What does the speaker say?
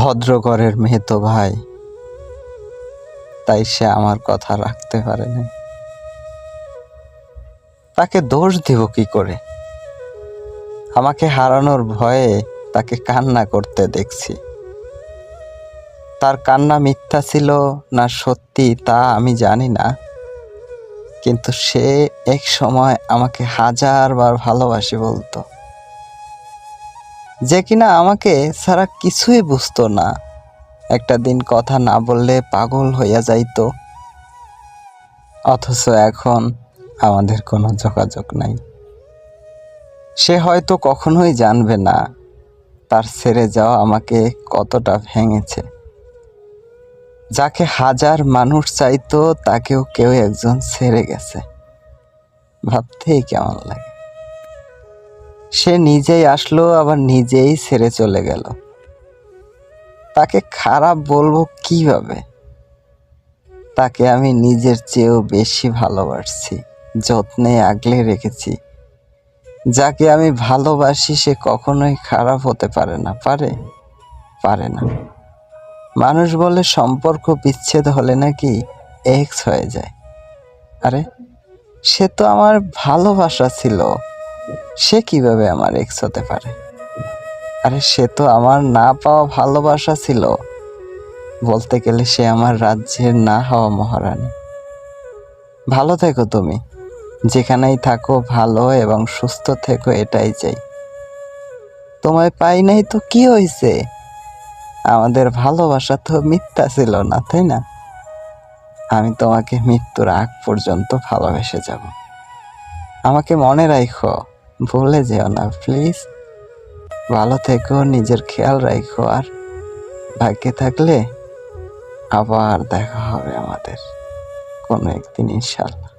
ভদ্র ঘরের মেয়ে তো ভাই, তাই সে আমার কথা রাখতে পারে না। তাকে দোষ দিব কি করে? আমাকে হারানোর ভয়ে তাকে কান্না করতে দেখছি। তার কান্না মিথ্যা ছিল না সত্যি তা আমি জানি না, কিন্তু সে এক সময় আমাকে 1000 বার ভালোবাসি বলতো, যে কিনা আমাকে ছাড়া কিছুই বুঝতো না। একটা দিন কথা না বললে পাগল হইয়া যাইতো। অথচ এখন আমাদের কোনো যোগাযোগ নাই। সে হয়তো কখনোই জানবে না তার ছেড়ে যাওয়া আমাকে কতটা ভেঙেছে। যাকে 1000 মানুষ চাইতো তাকেও কেউ একজন ছেড়ে গেছে, ভাবতেই কেমন লাগে। সে নিজেই আসলো, আবার নিজেই ছেড়ে চলে গেল। তাকে খারাপ বলবো কিভাবে? তাকে আমি নিজের চেয়েও বেশি ভালোবাসছি, যত্নে আগলে রেখেছি। যাকে আমি ভালোবাসি সে কখনোই খারাপ হতে পারে না। পারে না। মানুষ বলে সম্পর্ক বিচ্ছেদ হলে নাকি এক্স হয়ে যায়। আরে সে তো আমার ভালোবাসা ছিল, সে কিভাবে আমার এক্স হতে পারে? আরে সে তো আমার না পাওয়া ভালোবাসা ছিল। বলতে গেলে সে আমার রাজ্যের না হওয়া মহারানী। ভালো থেকো তুমি, যেখানেই থাকো ভালো এবং সুস্থ থেকো, এটাই চাই। তোমায় পাই নাই তো কি হয়েছে? আমাদের ভালোবাসা তো মিথ্যা ছিল না, তাই না? আমি তোমাকে মৃত্যুর আগ পর্যন্ত ভালোবেসে যাব। আমাকে মনে রাখো, ভুলে যেও না প্লিজ। ভালো থেকো, নিজের খেয়াল রাখো, আর ভাগ্যে থাকলে আবার দেখা হবে আমাদের কোনো একদিন ইনশাল্লাহ।